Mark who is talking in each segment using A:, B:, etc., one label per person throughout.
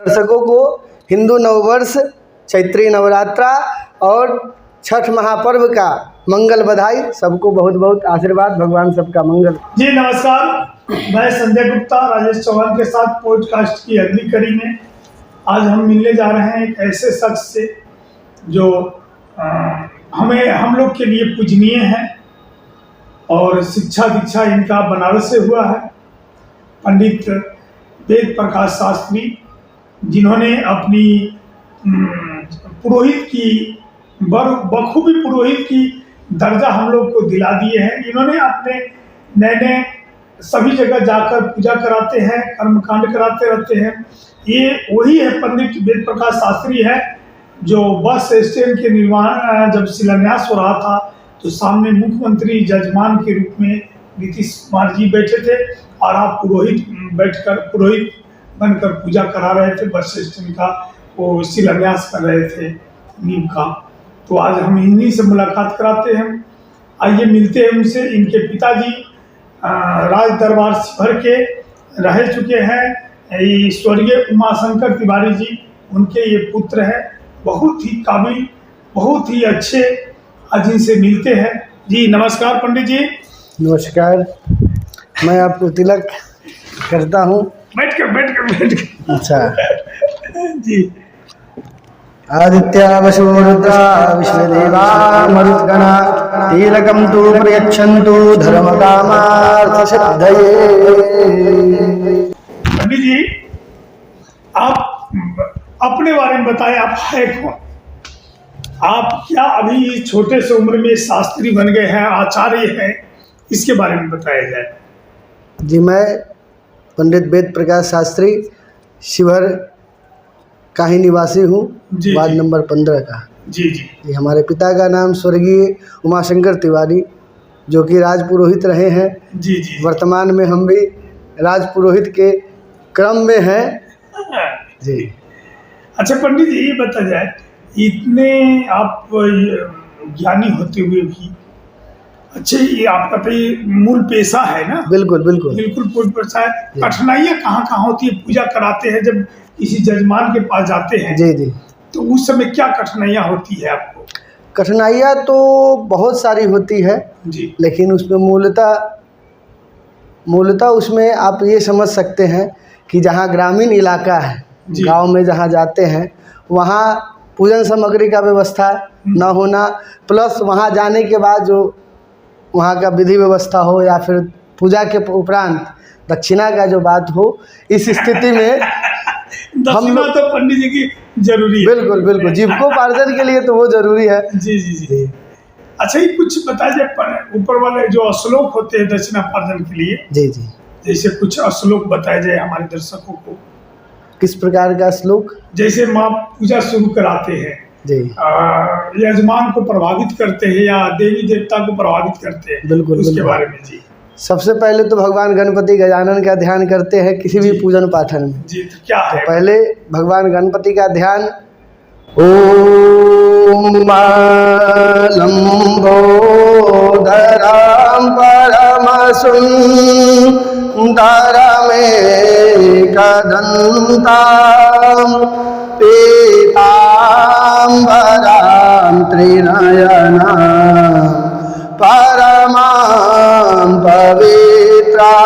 A: दर्शकों को हिंदू नववर्ष, चैत्री नवरात्रा और छठ महापर्व का मंगल बधाई। सबको बहुत बहुत आशीर्वाद, भगवान सबका मंगल।
B: जी नमस्कार, मैं संजय गुप्ता राजेश चौहान के साथ पॉडकास्ट की अगली कड़ी में आज हम मिलने जा रहे हैं एक ऐसे शख्स से जो हम लोग के लिए पूजनीय है और शिक्षा दीक्षा इनका बनारस से हुआ है। पंडित वेद प्रकाश शास्त्री, जिन्होंने अपनी पुरोहित की बखूबी पुरोहित की दर्जा हम लोग को दिला दिए हैं। इन्होंने अपने नए सभी जगह जाकर पूजा कराते हैं, कर्मकांड कराते रहते हैं। ये वही है पंडित वेद प्रकाश शास्त्री है जो बस स्टैंड के निर्माण जब शिलान्यास हो रहा था तो सामने मुख्यमंत्री जजमान के रूप में नीतीश कुमार जी बैठे थे और आप पुरोहित बनकर पूजा करा रहे थे। बस स्टैंड का वो शिलान्यास कर रहे थे नींव का। तो आज हम इन्हीं से मुलाकात कराते हैं। आइए मिलते हैं उनसे। इनके पिताजी राज दरबार शिवहर के रह चुके हैं, स्वर्गीय उमाशंकर तिवारी जी, उनके ये पुत्र है, बहुत ही काबिल, बहुत ही अच्छे। आज इनसे मिलते हैं। जी नमस्कार पंडित जी।
A: नमस्कार, मैं आपको तिलक करता हूँ।
B: बैठ कर।
A: अच्छा
B: जी।
A: आदित्या वसो रुद्रा विश्वदेवा मरुद्गणा तिलकं तु प्रयच्छन्तु धर्मकामार्थसिद्धये।
B: पंडित जी, आप अपने बारे में बताएं, आप है कौन? आप क्या अभी छोटे से उम्र में शास्त्री बन गए हैं, आचार्य हैं, इसके बारे में बताया जाए।
A: जी, मैं पंडित वेद प्रकाश शास्त्री शिवहर का ही निवासी हूँ, वार्ड नंबर 15 का।
B: जी।
A: हमारे पिता का नाम स्वर्गीय उमाशंकर तिवारी, जो कि राजपुरोहित रहे हैं। जी। वर्तमान में हम भी राजपुरोहित के क्रम में हैं। जी।
B: अच्छा पंडित जी, ये बता जाए, इतने आप ज्ञानी होते हुए भी, अच्छा ये आपका तो ये मूल पेशा है ना?
A: बिल्कुल
B: पूर्ण पेशा है। कठिनाइयाँ कहाँ होती है? पूजा कराते हैं जब किसी जजमान के पास जाते हैं, जी, तो उस समय क्या कठिनाइयाँ होती है आपको?
A: कठिनाइयाँ तो बहुत सारी होती है जी, लेकिन उसमें मूलतः उसमें आप ये समझ सकते हैं कि जहाँ ग्रामीण इलाका है, गांव में जहाँ जाते हैं, वहाँ पूजन सामग्री का व्यवस्था न होना, प्लस वहाँ जाने के बाद जो वहाँ का विधि व्यवस्था हो या फिर पूजा के उपरांत दक्षिणा का जो बात हो, इस स्थिति में
B: हम लोग तो पंडित जी की जरूरी है।
A: बिल्कुल जीविकोपार्जन के लिए तो वो जरूरी है।
B: जी। अच्छा, ये कुछ बता जाए, ऊपर वाले जो श्लोक होते हैं दक्षिणापार्जन के लिए, जी, जैसे कुछ श्लोक बताया जाए हमारे दर्शकों को।
A: किस प्रकार का श्लोक? जैसे
B: माँ पूजा शुरू कराते हैं जी, यजमान को प्रभावित करते हैं या देवी देवता को प्रभावित करते हैं, बिल्कुल उसके बारे में। जी,
A: सबसे पहले तो भगवान गणपति गजानन का ध्यान करते हैं किसी भी पूजन पाठन में।
B: जी, तो क्या है?
A: तो पहले भगवान गणपति का ध्यान, ओम लंबोदराम परम सुंदरमेकदन्ताम पीताम्बरां त्रिनयनां परमां पवित्रां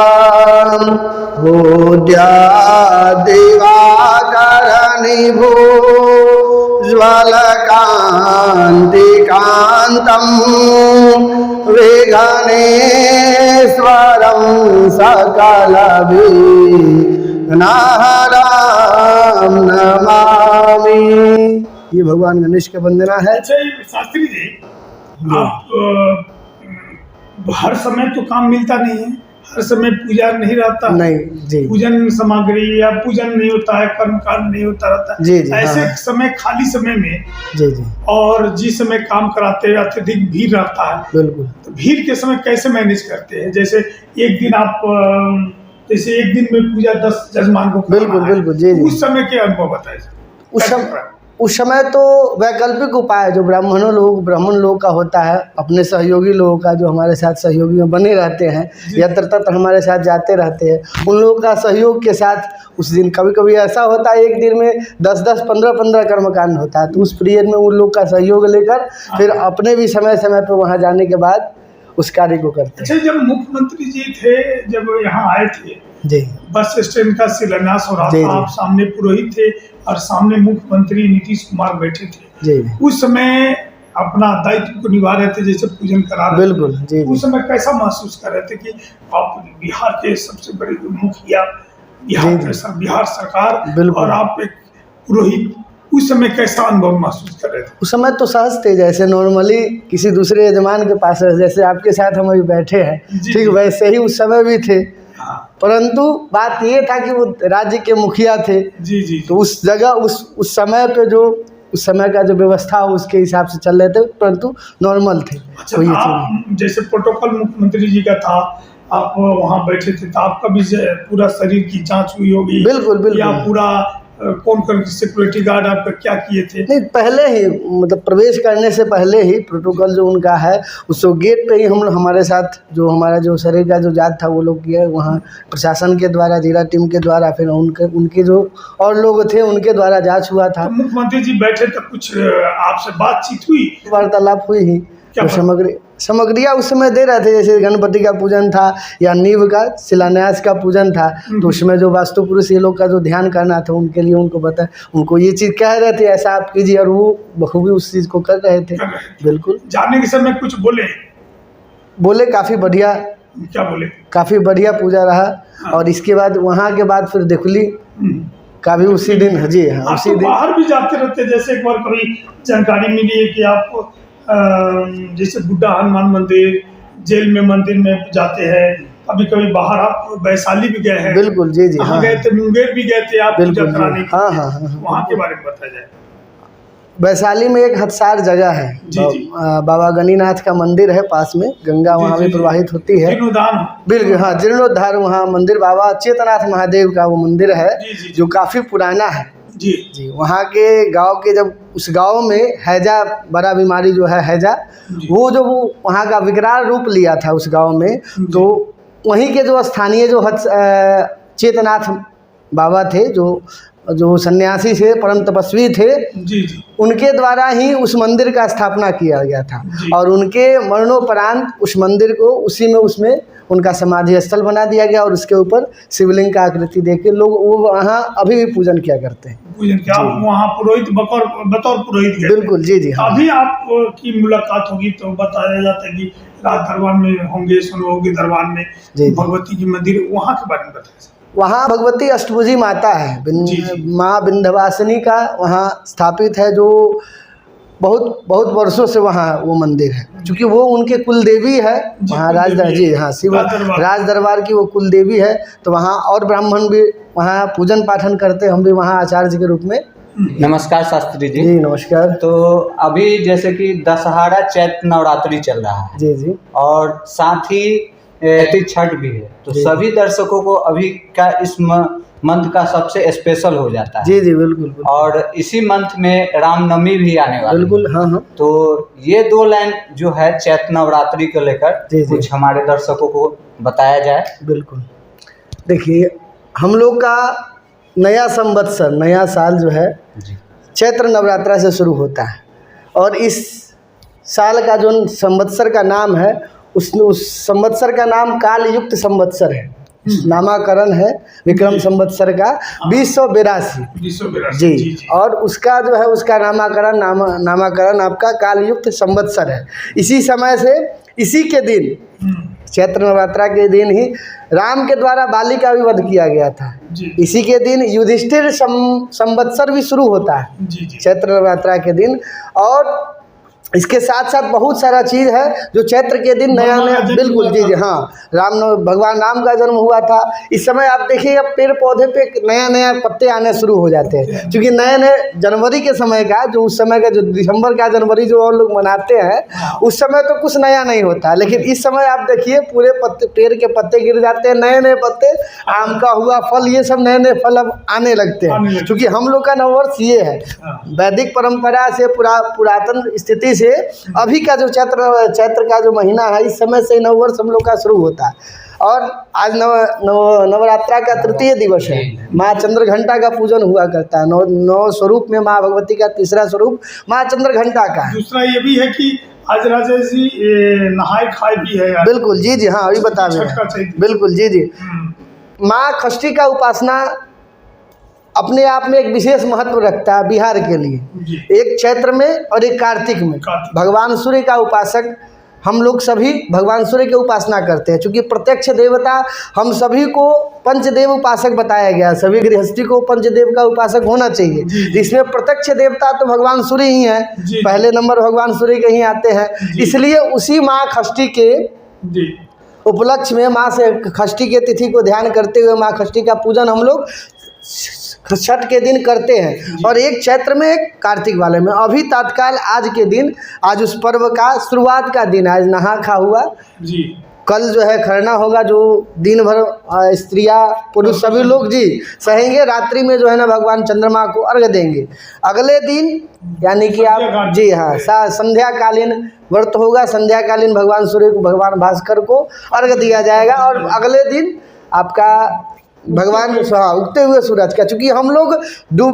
A: ज्वलकान्तिकान्तं विघ्नेश्वरं सकलविघ्नहरं नमामि। ये भगवान गणेश का वंदना है।
B: अच्छा शास्त्री जी, आप हर समय तो काम मिलता नहीं है, हर समय पूजा नहीं रहता,
A: नहीं जी,
B: पूजन सामग्री या पूजन नहीं होता है, कर्मकांड नहीं होता रहता
A: जी,
B: ऐसे
A: हाँ।
B: समय खाली समय में
A: जी,
B: और जिस समय काम कराते हैं अत्यधिक भीड़ रहता है, बिल्कुल, तो भीड़ के समय कैसे मैनेज करते हैं? जैसे एक दिन में पूजा 10 जजमान को,
A: बिल्कुल जी,
B: उस समय के अनुभव बताए।
A: उस समय तो वैकल्पिक उपाय जो ब्राह्मण लोग का होता है, अपने सहयोगी लोगों का जो हमारे साथ सहयोगी में बने रहते हैं, यत्र तत्र हमारे साथ जाते रहते हैं, उन लोगों का सहयोग के साथ उस दिन कभी कभी ऐसा होता है एक दिन में 10-10, 15-15 कर्मकांड होता है, तो उस पीरियड में उन लोग का सहयोग लेकर फिर अपने भी समय समय पर वहाँ जाने के बाद उस कार्य को करते हैं।
B: अच्छा, जब मुख्यमंत्री जी थे, जब यहाँ आए थे
A: जी,
B: बस स्टैंड का शिलान्यास हो रहा
A: जी,
B: था,
A: जी।
B: आप सामने पुरोहित थे और सामने मुख्यमंत्री नीतीश कुमार बैठे थे,
A: जी
B: उस समय अपना दायित्व को निभा रहे थे, जैसे पूजन करा रहे थे।
A: बिल्कुल, जी
B: उस समय कैसा महसूस कर रहे थे कि आप बिहार के सबसे बड़े मुखिया, बिहार सरकार,
A: बिल्कुल।
B: और आप एक पुरोहित, उस समय कैसा अनुभव महसूस कर रहे थे?
A: उस समय तो सहज थे, जैसे नॉर्मली किसी दूसरे यजमान के पास जैसे आपके साथ हम अभी बैठे हैं,
B: जी,
A: ठीक
B: जी।
A: वैसे ही उस समय भी थे।
B: हाँ,
A: परंतु बात ये था कि वो राज्य के मुखिया थे,
B: जी जी
A: तो उस जगह उस समय पे जो उस समय का जो व्यवस्था हो उसके हिसाब से चल रहे थे, परंतु नॉर्मल थे।
B: अच्छा,
A: कोई ये चीज़
B: आप जैसे प्रोटोकॉल मुख्यमंत्री जी का था, आप वहाँ बैठे थे, तो आपका भी पूरा शरीर की जांच हुई होगी?
A: बिल्कुल, बिल्कुल।
B: या पूरा कौन सिक्योरिटी गार्ड आपका क्या किए थे?
A: नहीं, पहले ही मतलब प्रवेश करने से पहले ही प्रोटोकॉल जो उनका है उस गेट पे ही हमारे साथ जो हमारा जो शरीर का जो जांच था वो लोग किया वहाँ प्रशासन के द्वारा, जिला टीम के द्वारा, फिर उनके जो और लोग थे उनके द्वारा जांच हुआ था।
B: तो मुख्यमंत्री जी बैठे तो कुछ आपसे बातचीत हुई?
A: वार्तालाप हुई ही,
B: क्या
A: जो सामग्रियाँ उस समय दे रहे थे, जैसे गणपति का पूजन था या नींव का शिलान्यास का पूजन था, तो उसमें जो वास्तु पुरुष ये लोग का जो ध्यान करना था उनके लिए उनको ये चीज़ कह रहे थे ऐसा आप कीजिए, और वो बखूबी उस चीज़ को कर रहे थे। बिल्कुल।
B: जाने के समय कुछ
A: बोले काफ़ी बढ़िया,
B: क्या बोले?
A: काफ़ी बढ़िया पूजा रहा। और इसके बाद वहाँ के बाद फिर देखली का भी उसी दिन, जी हाँ,
B: आप
A: उसी
B: तो
A: दिन
B: बाहर भी जाते रहते, जैसे एक बार कभी जानकारी मिली है कि आप जैसे बुड्ढा हनुमान मंदिर, जेल में मंदिर में जाते हैं, कभी कभी बाहर आप वैशाली भी गए हैं?
A: बिल्कुल, जी जी, हाँ,
B: गए थे, मुंगेर भी गए थे आप पूजा
A: बिल्कुल,
B: कराने
A: जी,
B: के
A: हाँ
B: लिए।
A: हाँ हाँ।
B: वहाँ के बारे में बताया जाए।
A: वैशाली में एक हदसार जगह है,
B: जी, जी।
A: बाबा गणिनाथ का मंदिर है, पास में गंगा
B: जी,
A: वहाँ
B: जी,
A: भी
B: जी।
A: प्रवाहित होती है।
B: जीर्णोद्धार।
A: बिल्कुल, हाँ, जीर्णोद्धार वहाँ मंदिर बाबा चेतनाथ महादेव का वो मंदिर है,
B: जी, जी, जी।
A: जो काफ़ी पुराना है।
B: जी
A: जी, वहाँ के गांव के जब उस गांव में हैजा बड़ा बीमारी जो है हैजा,
B: जी।
A: वो जो वो वहाँ का विकराल रूप लिया था उस गांव में, तो वहीं के जो स्थानीय जो चेतनाथ बाबा थे, जो सन्यासी थे, परम तपस्वी थे,
B: जी जी
A: उनके द्वारा ही उस मंदिर का स्थापना किया गया था।
B: जी।
A: और उनके मरणोपरांत उस मंदिर को उसमें उनका समाधि स्थल बना दिया गया, और उसके ऊपर शिवलिंग का आकृति देके लोग वो वहाँ अभी भी पूजन किया करते हैं।
B: पूजन क्या आप वहाँ पुरोहित बतौर पुरोहित गए थे?
A: बिल्कुल, जी जी, हाँ।
B: अभी आपकी मुलाकात होगी तो बताया जाता है कि राज दरबार में होंगे, सोनभोगी दरबार में
A: जी।
B: भगवती जी मंदिर, वहाँ के बारे में बताइए।
A: वहाँ भगवती अष्टभुजी माता है,
B: जी।
A: माँ विंध्यवासिनी का वहाँ स्थापित है, जो बहुत बहुत वर्षों से वहाँ वो मंदिर है, क्योंकि वो उनके कुल देवी है वहाँ जी हाँ, शिव राज दरबार की वो कुल देवी है। तो वहाँ और ब्राह्मण भी वहाँ पूजन पाठन करते, हम भी वहाँ आचार्य के रूप में।
C: नमस्कार शास्त्री जी।
A: जी नमस्कार।
C: तो अभी जैसे कि दशहरा चैत्र नवरात्रि चल रहा है,
A: जी जी,
C: और साथ ही छठ भी है, तो सभी दर्शकों को अभी का इस मंथ का सबसे स्पेशल हो जाता है।
A: जी जी, बिल्कुल, बिल्कुल।
C: और इसी मंथ में रामनवमी भी आने वाली है।
A: बिल्कुल, हाँ हाँ।
C: तो ये 2 लाइन जो है चैत्र नवरात्रि को लेकर कुछ हमारे दर्शकों को बताया जाए।
A: बिल्कुल, देखिए हम लोग का नया संवत्सर, नया साल जो है चैत्र नवरात्रा से शुरू होता है, और इस साल का जो संवत्सर का नाम है उस संवत्सर का नाम काल युक्त संवत्सर है। नामाकरण है विक्रम संवत्सर का 2082। जी, और उसका जो है उसका नामाकरण आपका काल युक्त संवत्सर है। इसी समय से इसी के दिन चैत्र नवरात्रा के दिन ही राम के द्वारा बाली का भी वध किया गया था। इसी के दिन युधिष्ठिर संवत्सर भी शुरू होता है चैत्र नवरात्रा के दिन। और इसके साथ साथ बहुत सारा चीज़ है जो चैत्र के दिन नया नया, बिल्कुल जी जी हाँ, भगवान राम का जन्म हुआ था। इस समय आप देखिए अब पेड़ पौधे पे नया नया पत्ते आने शुरू हो जाते हैं, क्योंकि नए नए जनवरी के समय का जो उस समय का जो दिसंबर का जनवरी जो और लोग मनाते हैं उस समय तो कुछ नया नहीं होता, लेकिन इस समय आप देखिए पूरे पत्ते, पेड़ के पत्ते गिर जाते हैं, नए नए पत्ते, आम का हुआ फल, ये सब नए नए फल अब आने लगते हैं, क्योंकि हम लोग का नववर्ष ये है वैदिक परंपरा से पुरातन स्थिति से अभी का जो चैत्र का जो महीना है इस समय से नववर्ष हम लोग का शुरू होता है। और आज नवरात्रा का तृतीय दिवस है, माँ चंद्रघंटा का पूजन हुआ करता है। नौ स्वरूप में माँ भगवती का तीसरा स्वरूप माँ चंद्रघंटा का है।
B: दूसरा ये भी है कि आज राजेश जी नहाए खाए भी है आज।
A: बिल्कुल जी जी हाँ, अभी बता रहे हैं, बिल्कुल जी जी। माँ षष्ठी का उपासना अपने आप में एक विशेष महत्व रखता है बिहार के लिए, एक चैत्र में और एक कार्तिक में। भगवान सूर्य का उपासक हम लोग सभी भगवान सूर्य की उपासना करते हैं, क्योंकि प्रत्यक्ष देवता हम सभी को पंचदेव उपासक बताया गया, सभी गृहस्थी को पंचदेव का उपासक होना चाहिए, जिसमें प्रत्यक्ष देवता तो भगवान सूर्य ही हैं, पहले नंबर भगवान सूर्य के ही आते हैं। इसलिए उसी माँ षष्ठी के उपलक्ष्य में माँ से षष्ठी के तिथि को ध्यान करते हुए माँ षष्ठी का पूजन हम लोग छठ के दिन करते हैं, और एक चैत्र में एक कार्तिक वाले में। अभी तत्काल आज के दिन, आज उस पर्व का शुरुआत का दिन, आज नहा खा हुआ जी, कल जो है खरना होगा, जो दिन भर स्त्रियां पुरुष सभी लोग जी सहेंगे, रात्रि में जो है ना भगवान चंद्रमा को अर्घ देंगे। अगले दिन यानी कि आप जी हाँ संध्याकालीन व्रत होगा, संध्याकालीन भगवान सूर्य को, भगवान भास्कर को अर्घ दिया जाएगा, और अगले दिन आपका भगवान उगते हुए सूरज का, क्योंकि हम लोग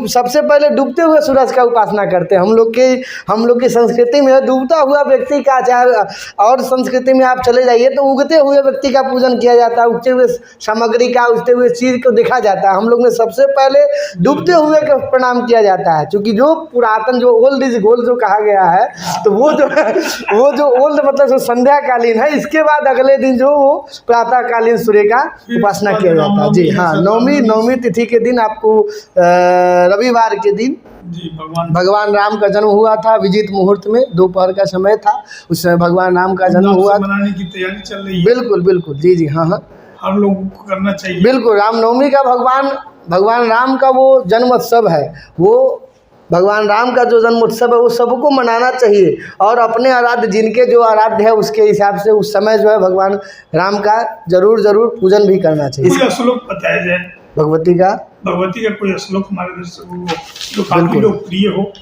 A: सबसे पहले डूबते हुए सूरज का उपासना करते हैं। हम लोग की संस्कृति में डूबता हुआ व्यक्ति का, चाहे और संस्कृति में आप चले जाइए तो उगते हुए व्यक्ति का पूजन किया जाता है, उगते हुए सामग्री का, उगते हुए चीज़ को देखा जाता है। हम लोग में सबसे पहले डूबते हुए का प्रणाम किया जाता है, क्योंकि जो पुरातन जो ओल्ड इज गोल्ड जो कहा गया है, तो वो जो ओल्ड मतलब जो संध्याकालीन है, इसके बाद अगले दिन जो वो प्रातःकालीन सूर्य का उपासना किया जाता है जी हाँ। नौमी तिथि के दिन आपको रविवार के दिन जी भगवान राम का जन्म हुआ था, विजित मुहूर्त में दोपहर का समय था, उस समय भगवान राम का जन्म हुआ,
B: मनाने की तैयारी चल रही है।
A: बिल्कुल बिल्कुल जी जी हाँ हाँ,
B: हर लोगों को करना चाहिए।
A: बिल्कुल, रामनवमी का भगवान राम का वो जन्मोत्सव है, वो भगवान राम का जो जन्मोत्सव है वो सबको मनाना चाहिए, और अपने आराध्य जिनके जो आराध्य है उसके हिसाब से उस समय जो है भगवान राम का जरूर पूजन भी करना चाहिए।
B: कोई श्लोक बताया जाए भगवती का कोई श्लोक हमारे दर्शकों को जो काफी लोकप्रिय हो।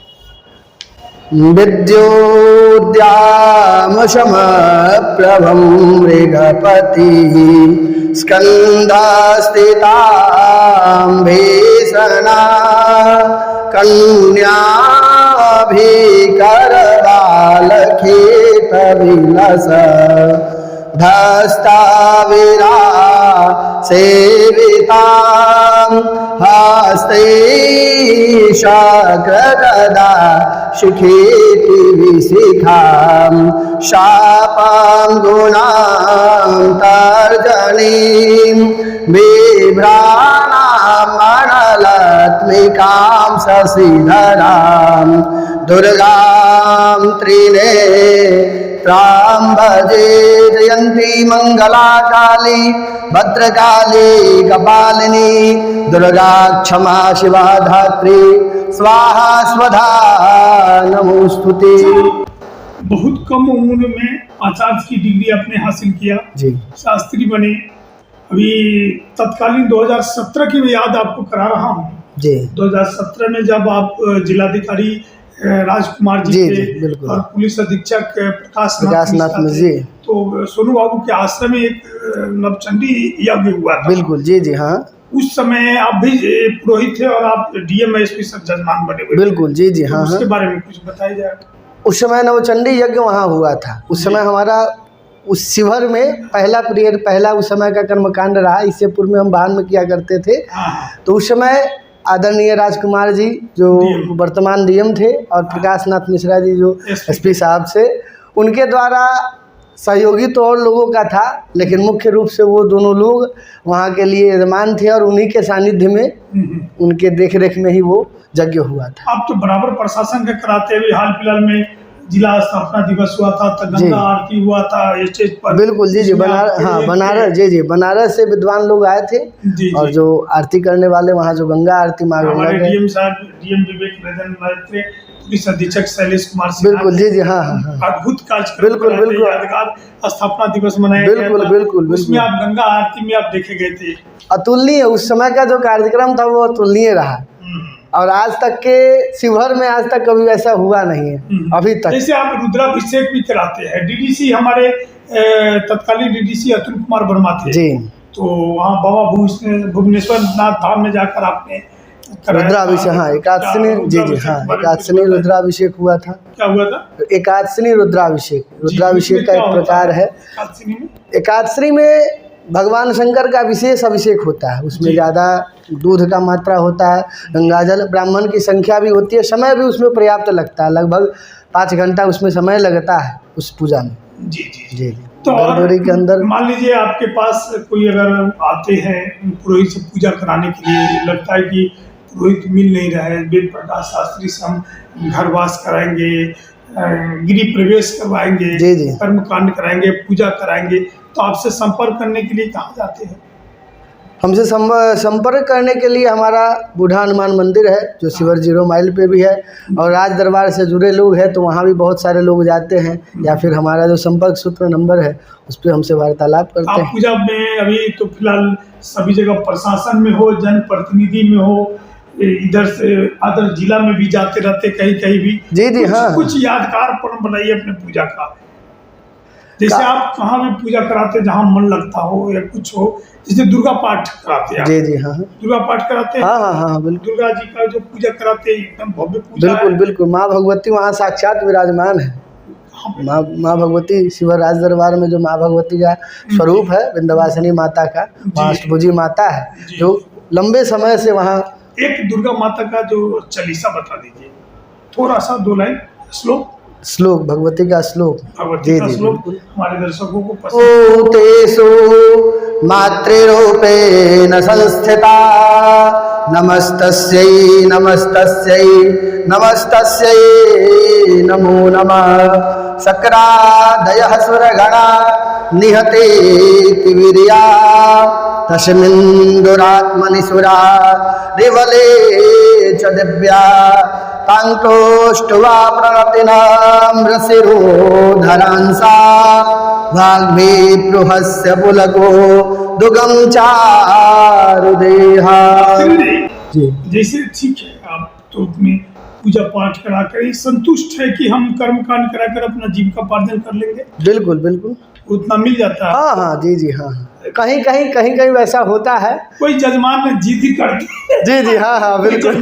A: विद्योद्यामशमप्रभं मृगपतिः स्कन्धास्थितां भीषणा कन्याभिकरबालखेतविलस धस्ताविरा सेवितां हस्ते शक्रगदा शिखेति विशिखां शापां गुणां तर्जनीं बिभ्राणां मणलत्मिकां शशिधरां दुर्गां त्रिनेत्रां भजे जयन्ती मंगला काली भद्रकाली कपालिनी दुर्गा क्षमा शिवा धात्री स्वाहा स्वधा नमोस्तुते।
B: बहुत कम उम्र में आचार्य की डिग्री आपने हासिल किया जी, शास्त्री बने। अभी तत्कालीन 2017 की मैं याद आपको करा रहा हूँ जी। 2017 में जब आप जिलाधिकारी राजकुमार जी थे और पुलिस अधीक्षक प्रकाश नाथ जी, तो सोनू बाबू के आश्रम में एक नवचंडी यज्ञ हुआ था।
A: बिल्कुल जी जी हाँ,
B: उस समय आप भी पुरोहित थे और आप डीएम एसपी सब जजमान बने हुए।
A: बिल्कुल जी जी हाँ,
B: उसके बारे में कुछ बताया जाए।
A: उस समय नवचंडी यज्ञ वहाँ हुआ था। उस समय हमारा उस शिविर में पहला उस समय का कर्मकांड रहा। इससे पूर्व में हम वाहन में किया करते थे। तो उस समय आदरणीय राजकुमार जी जो वर्तमान डीएम थे और प्रकाश नाथ मिश्रा जी जो एसपी साहब से, उनके द्वारा सहयोगी तो और लोगों का था, लेकिन मुख्य रूप से वो दोनों लोग वहाँ के लिए यजमान थे और उन्हीं के सानिध्य में, उनके देखरेख में ही वो यज्ञ हुआ था।
B: आप तो बराबर प्रशासन का कराते हुए हाल फिलहाल में जिला स्थापना दिवस हुआ था तो
A: जी।
B: गंगा आरती हुआ था स्टेज पर।
A: बिल्कुल जी जी,
B: उसमें
A: बनारस,
B: आपके
A: हाँ
B: लिए-
A: बनारस, जी जी, बनारस से विद्वान लोग आए थे।
B: जी
A: और
B: जी।
A: जो आरती करने वाले वहाँ जो गंगा आरती माँ गंगा
B: हमारे
A: के,
B: डीएम साहब, डीएम विवेक रंजन मैत्रे, पुलिस अधीक्षक शैलेश कुमार सिन्हा,
A: बिल्कुल जी जी, हाँ हाँ हाँ,
B: अद्भुत कार्यक्रम
A: बिल्कुल,
B: कराए थे,
A: बिल्कुल।
B: यादगार स्थापना दिवस मनाया गया
A: बिल्कुल
B: था।
A: बिल्कुल
B: उसमें
A: बिल्कुल,
B: आप गंगा आरती में आप देखे गए थे।
A: अतुलनीय उस समय का जो कार्यक्रम था वो अतुलनीय रहा। और आज तक के शिवहर में आज तक कभी ऐसा हुआ नहीं है अभी तक।
B: जैसे आप रुद्राभिषेक भी कराते हैं, डीडीसी हमारे तत्कालीन डीडीसी अतुल कुमार वर्मा थे।
A: जी,
B: तो वहाँ बाबा भुवनेश्वर नाथ धाम में जाकर आपने कराया
A: रुद्राभिषेक,
B: था।
A: हाँ एकादशनी, जी जी
B: रुद्राभिषेक
A: हाँ,
B: के बारे में
A: एकादशनी
B: कुछ बताइए।
A: रुद्राभिषेक हुआ था।
B: क्या हुआ था?
A: एकादशनी रुद्राभिषेक, रुद्राभिषेक
B: जी,
A: का
B: इसमें
A: एक
B: क्या होता
A: प्रकार है।
B: एकादशी में?
A: एकादशी में भगवान शंकर का विशेष अभिषेक होता है, उसमें
B: जी।
A: ज़्यादा दूध का मात्रा होता है, गंगाजल, ब्राह्मण की संख्या भी होती है, समय भी उसमें पर्याप्त लगता है, लगभग 5 घंटा उसमें समय लगता है उस पूजा में।
B: जी जी जी।
A: जी जी,
B: तो और
A: गर्भगृह के अंदर,
B: मान लीजिए आपके पास कोई अगर आते हैं पुरोहित से पूजा कराने के लिए, लगता है कि पुरोहित मिल नहीं रहा है, वेद प्रकाश शास्त्री से हम घरवास कराएंगे, गिरी प्रवेश करवाएंगे,
A: जी जी,
B: कर्मकांड कराएंगे, पूजा कराएंगे, तो आपसे संपर्क करने के लिए कहाँ जाते हैं?
A: हमसे संपर्क करने के लिए हमारा बूढ़ा हनुमान मंदिर है जो शिवर 0 माइल पे भी है, और राज दरबार से जुड़े लोग हैं तो वहाँ भी बहुत सारे लोग जाते हैं, या फिर हमारा जो संपर्क सूत्र नंबर है उस पर हमसे वार्तालाप करते
B: आप
A: हैं।
B: पूजा में अभी तो फिलहाल सभी जगह प्रशासन में हो, जनप्रतिनिधि में हो, इधर से अदर जिला में भी जाते रहते कहीं कहीं भी।
A: जी जी, हाँ
B: कुछ यादगार पल बनाइए अपने पूजा का, जैसे आप कहाँ भी पूजा कराते हैं जहाँ मन लगता हो या कुछ हो, जैसे दुर्गा पाठ कराते हैं आप।
A: जी जी, हाँ हाँ
B: दुर्गा पाठ कराते हैं।
A: हाँ हाँ हाँ, बिल्कुल
B: दुर्गा जी का जो पूजा कराते हैं एकदम भव्य पूजा
A: बिल्कुल
B: है।
A: बिल्कुल, माँ भगवती वहाँ साक्षात विराजमान है। माँ भगवती शिवर राज दरबार में जो माँ भगवती का स्वरूप है, विंध्यवासिनी माता का, वहाँ अष्टभुजी माता है
B: जी।
A: जो लंबे समय से वहाँ।
B: एक दुर्गा माता का जो चालीसा बता दीजिए, थोड़ा सा 2 लाइन
A: श्लोक, भगवती का श्लोक,
B: भगवती
A: जी
B: का
A: जी
B: श्लोक
A: बिल्कुल।
B: हमारे दर्शकों को पसंद।
A: भूतेषु मातृरूपेण संस्थिता नमस्तस्यै नमस्तस्यै नमस्तस्यै नमो नमः। शक्रादयः सुरगणा निहते वीर्या तस्मिन् दुरात्मनि सुरा रिवले च दिव्या तांतोष्टवा प्रणतिनां रसिरोधरांसा वाग्भीप्रुहस्य पुलको दुगम चारुदेहा। जी
B: जैसे ठीक है, आप तो अपनी पूजा पाठ कराकर संतुष्ट है कि हम कर्मकांड कराकर अपना जीविकोपार्जन कर लेंगे,
A: बिल्कुल बिल्कुल,
B: उतना मिल जाता है।
A: हाँ हाँ, जी जी, हाँ हाँ, कहीं कहीं कहीं कहीं वैसा होता है।
B: कोई जजमान में जिद ही करते हैं।
A: जी जी, हाँ हाँ बिल्कुल,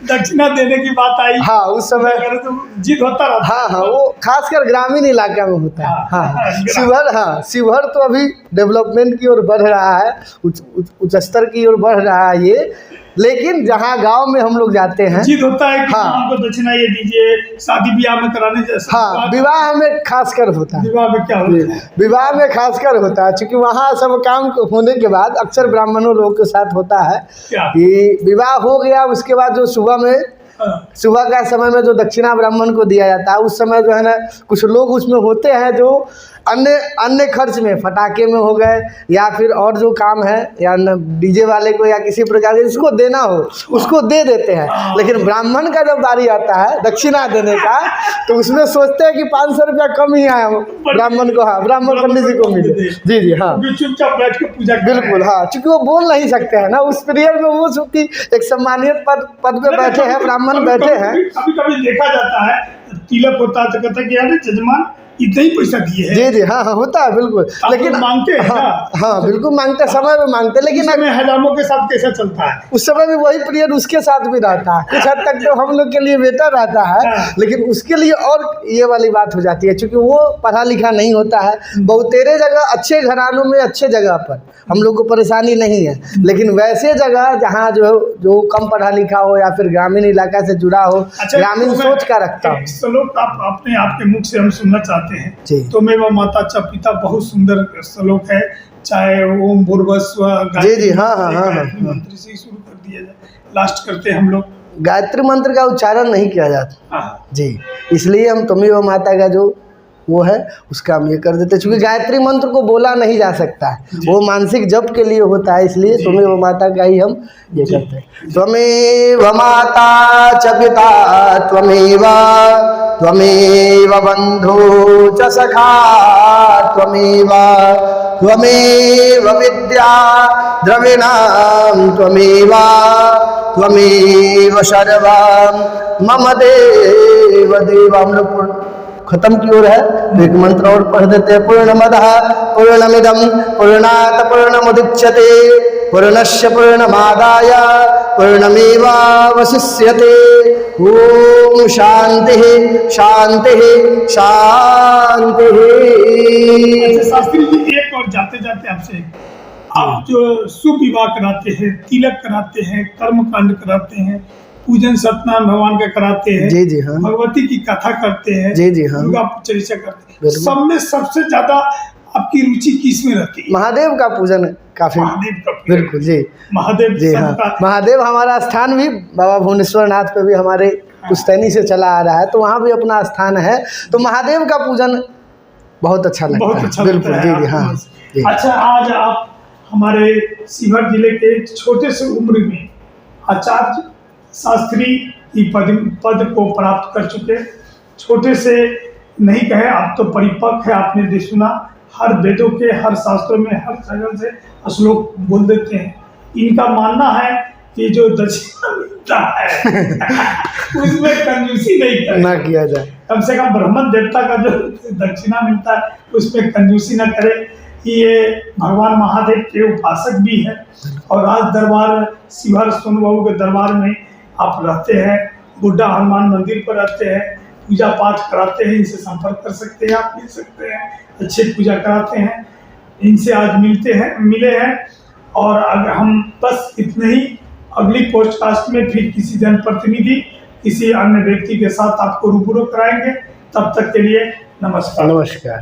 B: दक्षिणा देने की बात आई,
A: हाँ उस समय,
B: अगर तो जिद होता रहता
A: हाँ हाँ, वो खासकर ग्रामीण इलाका में होता है। हाँ शिवहर, हाँ शिवहर तो अभी डेवलपमेंट की ओर बढ़ रहा है, उच्च स्तर की ओर बढ़ रहा है ये, लेकिन जहाँ गांव में हम लोग जाते हैं,
B: जिद होता है कि
A: हाँ।
B: हमको दक्षिणा ये दीजिए, शादी ब्याह में कराने जैसा।
A: हाँ विवाह में खासकर होता है,
B: विवाह में क्या होता है?
A: विवाह में खासकर होता है, क्योंकि वहाँ सब काम होने के बाद अक्सर ब्राह्मणों लोगों के साथ होता है
B: क्या?
A: कि विवाह हो गया, उसके बाद जो सुबह में,
B: हाँ।
A: सुबह का समय में जो दक्षिणा ब्राह्मण को दिया जाता है, उस समय जो है ना कुछ लोग उसमें होते हैं जो अन्य अन्य खर्च में, फटाके में हो गए या फिर और जो काम है, या डीजे वाले को या किसी प्रकार के जिसको देना हो उसको दे देते हैं, लेकिन ब्राह्मण का जब बारी आता है दक्षिणा देने का तो उसमें सोचते हैं कि 500 रुपया कम ही आया ब्राह्मण को, हाँ ब्राह्मण पंडित जी को मिले। जी जी, हाँ
B: क्योंकि चुपचाप बैठ के पूजा कर रहे हैं।
A: बिल्कुल, हाँ चूंकि वो बोल नहीं सकते हैं ना उस पीरियड में, वो चूंकि एक सम्मानित पद पे बैठे हैं, ब्राह्मण बैठे हैं।
B: कभी कभी देखा जाता है तिलक होता है तो कहता है कि यार जजमान इतना ही पैसा दिए हैं।
A: जी जी, हाँ हाँ होता है बिल्कुल, लेकिन
B: मांगते हैं
A: हाँ
B: ना।
A: हाँ बिल्कुल मांगते, समय में मांगते, लेकिन
B: में हजामों के साथ कैसा चलता है?
A: उस समय भी वही पीरियड उसके साथ भी रहता है, कुछ हद तक तो हम लोग के लिए बेहतर रहता है, लेकिन उसके लिए और ये वाली बात हो जाती है, क्योंकि वो पढ़ा लिखा नहीं होता है। बहुतेरे जगह अच्छे घरानों में अच्छे जगह पर हम लोग को परेशानी नहीं है, लेकिन वैसे जगह जहाँ जो कम पढ़ा लिखा हो या फिर ग्रामीण इलाका से जुड़ा हो, ग्रामीण सोच का रखता हो।
B: श्लोक अपने आपके मुख से हम सुनना चाहते हैं।
A: जी।
B: तो मैं वो माता च पिता बहुत सुंदर श्लोक है, चाहे ओम भूर्भुवस्सुवः
A: जी जी, हाँ हाँ हाँ हाँ,
B: मंत्र से शुरू कर दिया जाए, लास्ट करते हैं हम लोग
A: गायत्री मंत्र का उच्चारण नहीं किया जाता
B: हाँ।
A: जी, इसलिए हम त्वमेव माता का जो वो है उसका हम ये कर देते हैं, क्योंकि गायत्री मंत्र को बोला नहीं जा सकता है, वो मानसिक जप के लिए होता है, इसलिए त्वमेव माता का ही हम ये करते हैं। त्वमेव माता च पिता त्वमेव बंधु च सखा त्वमेव विद्या द्रविणां त्वमेव सर्वं मम देव हम लोग खत्म की ओर है। तो एक मंत्र और पढ़ देते हैं। पूर्णमदः पूर्णमिदं पूर्णात् पूर्णमुदच्यते पूर्णस्य पूर्णमादाय पूर्णमेवावशिष्यते। ओम शांति शांति शांति।
B: अच्छा शास्त्री जी, एक और जाते जाते आपसे, आप जो शुभ विवाह कराते हैं, तिलक कराते हैं, कर्म कांड कराते हैं, पूजन सत्यनारायण भगवान का कराते हैं,
A: जी जी हाँ,
B: भगवती की कथा करते हैं,
A: जी जी हाँ,
B: दुर्गा चर्चा करते हैं,
A: बिल्कुल।
B: सब में सबसे ज्यादा आपकी रुचि किस में रहती है?
A: महादेव का पूजन काफी,
B: महादेव का पूजन।
A: बिल्कुल जी
B: महादेव
A: जी हाँ।
B: सबका
A: महादेव हमारा स्थान भी बाबा भुवनेश्वर नाथ पे भी हमारे पुश्तैनी से चला आ रहा है, तो वहाँ भी अपना स्थान है, तो महादेव का पूजन बहुत अच्छा लगता
B: बहुत
A: है।
B: अच्छा
A: बिल्कुल
B: लगता
A: जी
B: है
A: जी हाँ
B: आपको।
A: जी।
B: अच्छा, आज आप हमारे शिवहर जिले के छोटे से उम्र में आचार्य शास्त्री की पद को प्राप्त कर चुके। छोटे से नहीं कहे, आप तो परिपक्व है, आपने देख सुना, हर वेदों के हर शास्त्रों में हर जगह से श्लोक बोल देते हैं। इनका मानना है कि जो दक्षिणा मिलता है उसमें कंजूसी नहीं करे,
A: ना किया जाए,
B: कम से कम ब्राह्मण देवता का जो दक्षिणा मिलता है उसमें कंजूसी न करे। ये भगवान महादेव के उपासक भी है, और आज दरबार शिवहर सोनू बाबू के दरबार में आप रहते हैं, बुड्ढा हनुमान मंदिर पर रहते हैं, पूजा पाठ कराते हैं। इनसे संपर्क कर सकते हैं, आप मिल सकते हैं, अच्छे पूजा कराते हैं, इनसे आज मिले हैं। और अगर हम बस इतने ही, अगली पॉडकास्ट में फिर किसी जनप्रतिनिधि, किसी अन्य व्यक्ति के साथ आपको रूबरू कराएंगे। तब तक के लिए नमस्कार।
A: नमस्कार।